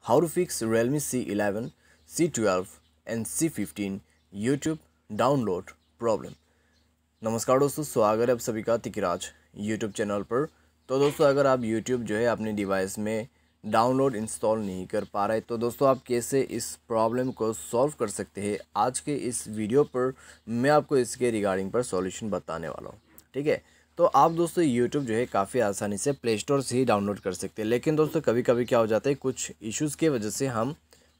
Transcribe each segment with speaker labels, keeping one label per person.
Speaker 1: How to fix Realme C11, C12 and C15 YouTube download problem. नमस्कार दोस्तों, स्वागत है आप सभी का तिकराज YouTube चैनल पर। तो दोस्तों, अगर आप YouTube जो है अपने डिवाइस में डाउनलोड इंस्टॉल नहीं कर पा रहे तो दोस्तों आप कैसे इस प्रॉब्लम को सॉल्व कर सकते हैं, आज के इस वीडियो पर मैं आपको इसके रिगार्डिंग पर सॉल्यूशन बताने वाला हूँ। ठीक है, तो आप दोस्तों YouTube जो है काफ़ी आसानी से प्ले स्टोर से ही डाउनलोड कर सकते हैं, लेकिन दोस्तों कभी कभी क्या हो जाता है, कुछ इश्यूज़ की वजह से हम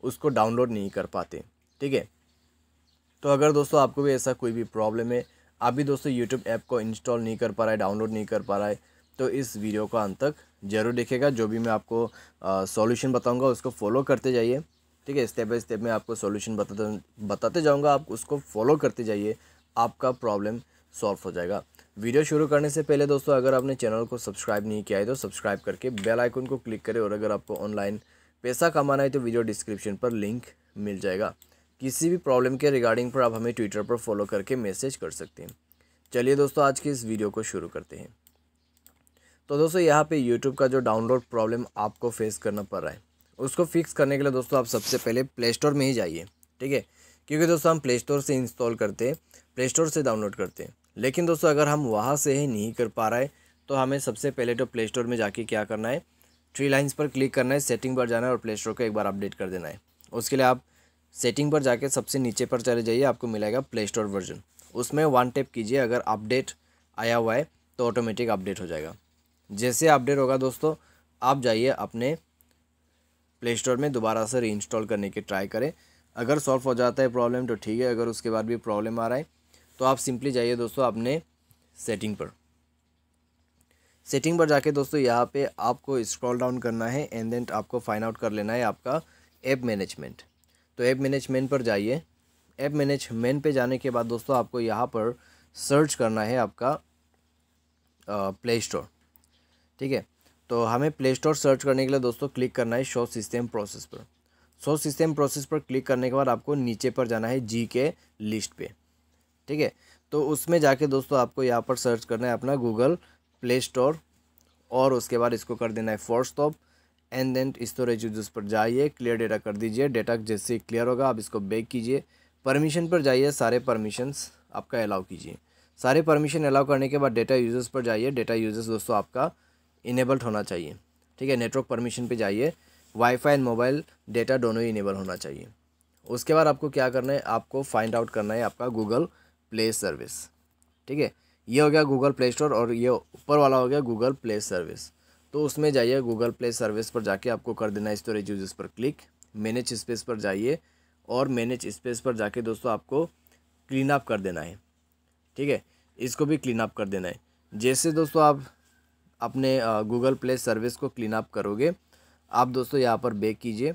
Speaker 1: उसको डाउनलोड नहीं कर पाते। ठीक है, तो अगर दोस्तों आपको भी ऐसा कोई भी प्रॉब्लम है, आप भी दोस्तों YouTube ऐप को इंस्टॉल नहीं कर पा रहा है, डाउनलोड नहीं कर पा रहा है, तो इस वीडियो को अंत तक जरूर देखेगा। जो भी मैं आपको सॉल्यूशन बताऊंगा उसको फॉलो करते जाइए। ठीक है, स्टेप बाय स्टेप मैं आपको सॉल्यूशन बताते जाऊंगा, आप उसको फॉलो करते जाइए, आपका प्रॉब्लम सॉल्व हो जाएगा। वीडियो शुरू करने से पहले दोस्तों, अगर आपने चैनल को सब्सक्राइब नहीं किया है तो सब्सक्राइब करके बेल आइकन को क्लिक करें, और अगर आपको ऑनलाइन पैसा कमाना है तो वीडियो डिस्क्रिप्शन पर लिंक मिल जाएगा। किसी भी प्रॉब्लम के रिगार्डिंग पर आप हमें ट्विटर पर फॉलो करके मैसेज कर सकते हैं। चलिए दोस्तों, आज की इस वीडियो को शुरू करते हैं। तो दोस्तों, यहाँ पे YouTube का जो डाउनलोड प्रॉब्लम आपको फेस करना पड़ रहा है, उसको फिक्स करने के लिए दोस्तों आप सबसे पहले प्ले स्टोर में ही जाइए। ठीक है, क्योंकि दोस्तों हम प्ले स्टोर से इंस्टॉल करते हैं, प्ले स्टोर से डाउनलोड करते हैं, लेकिन दोस्तों अगर हम वहाँ से ही नहीं कर पा रहा है तो हमें सबसे पहले तो प्ले स्टोर में जाके क्या करना है, 3 लाइन्स पर क्लिक करना है, सेटिंग पर जाना है और प्ले स्टोर को एक बार अपडेट कर देना है। उसके लिए आप सेटिंग पर जाके सबसे नीचे पर चले जाइए, आपको मिलेगा प्ले स्टोर वर्जन, उसमें 1 टैप कीजिए। अगर अपडेट आया हुआ है तो ऑटोमेटिक अपडेट हो जाएगा। जैसे अपडेट होगा दोस्तों, आप जाइए अपने प्ले स्टोर में दोबारा से रीइंस्टॉल करने की ट्राई करें। अगर सॉल्व हो जाता है प्रॉब्लम तो ठीक है, अगर उसके बाद भी प्रॉब्लम आ रहा है तो आप सिंपली जाइए दोस्तों अपने सेटिंग पर जाके दोस्तों यहाँ पे आपको स्क्रॉल डाउन करना है एंड देन आपको फाइंड आउट कर लेना है आपका ऐप मैनेजमेंट। तो ऐप मैनेजमेंट पर जाइए। ऐप मैनेजमेंट पे जाने के बाद दोस्तों आपको यहाँ पर सर्च करना है आपका प्ले स्टोर। ठीक है, तो हमें प्ले स्टोर सर्च करने के लिए दोस्तों क्लिक करना है शो सिस्टम प्रोसेस पर। शो सिस्टम प्रोसेस पर क्लिक करने के बाद आपको नीचे पर जाना है जी के लिस्ट पे। ठीक है, तो उसमें जाके दोस्तों आपको यहाँ पर सर्च करना है अपना गूगल प्ले स्टोर, और उसके बाद इसको कर देना है force stop and then storage users पर जाइए, क्लियर डेटा कर दीजिए। डेटा जैसे क्लियर होगा आप इसको बैक कीजिए, परमिशन पर जाइए, सारे परमिशंस आपका अलाउ कीजिए। सारे परमिशन अलाउ करने के बाद डेटा यूजर्स पर जाइए। डेटा यूजर्स दोस्तों आपका इनेबल्ड होना चाहिए। ठीक है, नेटवर्क परमिशन पे जाइए, वाईफाई एंड मोबाइल डेटा दोनों ही इनेबल होना चाहिए। उसके बाद आपको क्या करना है, आपको फाइंड आउट करना है आपका गूगल प्ले सर्विस। ठीक है, ये हो गया गूगल प्ले स्टोर और ये ऊपर वाला हो गया गूगल प्ले सर्विस। तो उसमें जाइए, गूगल प्ले सर्विस पर जाके आपको कर देना है स्टोरेज यूजर्स पर क्लिक, मैनेज स्पेस पर जाइए और मैनेज स्पेस पर जाके दोस्तों आपको क्लीन अप कर देना है। ठीक है, इसको भी क्लीन अप कर देना है। जैसे दोस्तों आप अपने गूगल प्ले सर्विस को क्लीन अप करोगे, आप दोस्तों यहाँ पर बैक कीजिए,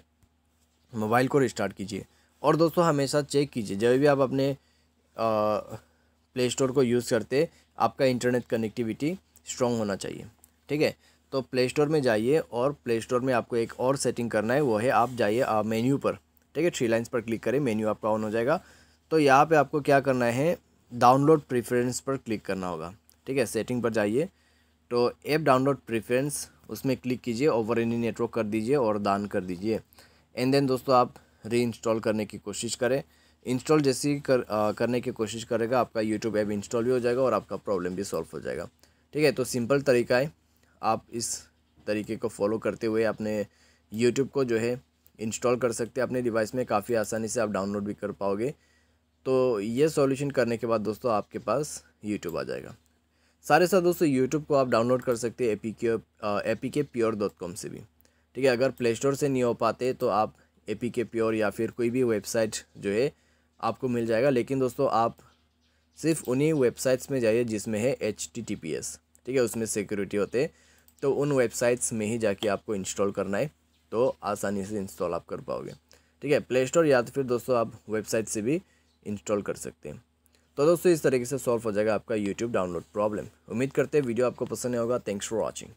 Speaker 1: मोबाइल को रिस्टार्ट कीजिए और दोस्तों हमेशा चेक कीजिए जब भी आप अपने प्ले स्टोर को यूज़ करते, आपका इंटरनेट कनेक्टिविटी स्ट्रॉन्ग होना चाहिए। ठीक है, तो प्ले स्टोर में जाइए और प्ले स्टोर में आपको एक और सेटिंग करना है, वो है आप जाइए मेन्यू पर। ठीक है, 3 लाइन्स पर क्लिक करें, मेन्यू आपका ऑन हो जाएगा। तो यहाँ पे आपको क्या करना है, डाउनलोड प्रेफरेंस पर क्लिक करना होगा। ठीक है, सेटिंग पर जाइए, तो ऐप डाउनलोड प्रेफरेंस उसमें क्लिक कीजिए, ओवर एनी नेटवर्क कर दीजिए और दान कर दीजिए। एंड देन दोस्तों आप रीइंस्टॉल करने की कोशिश करें। इंस्टॉल जैसी करने की कोशिश करेगा, आपका यूट्यूब ऐप इंस्टॉल भी हो जाएगा और आपका प्रॉब्लम भी सॉल्व हो जाएगा। ठीक है, तो सिंपल तरीका है, आप इस तरीके को फॉलो करते हुए अपने यूट्यूब को जो है इंस्टॉल कर सकते हैं अपने डिवाइस में, काफ़ी आसानी से आप डाउनलोड भी कर पाओगे। तो ये सॉल्यूशन करने के बाद दोस्तों आपके पास यूट्यूब आ जाएगा। सारे साथ दोस्तों यूट्यूब को आप डाउनलोड कर सकते हैं apkpure.com से भी। ठीक है, अगर प्ले स्टोर से नहीं हो पाते तो आप apkpure या फिर कोई भी वेबसाइट जो है आपको मिल जाएगा, लेकिन दोस्तों आप सिर्फ उन्हीं वेबसाइट्स में जाइए जिसमें है HTTPS। ठीक है, उसमें सिक्योरिटी होते हैं, तो उन वेबसाइट्स में ही जाके आपको इंस्टॉल करना है, तो आसानी से इंस्टॉल आप कर पाओगे। ठीक है, प्ले स्टोर या तो फिर दोस्तों आप वेबसाइट से भी इंस्टॉल कर सकते हैं। तो दोस्तों इस तरीके से सॉल्व हो जाएगा आपका YouTube डाउनलोड प्रॉब्लम। उम्मीद करते हैं वीडियो आपको पसंद आया होगा। Thanks for watching.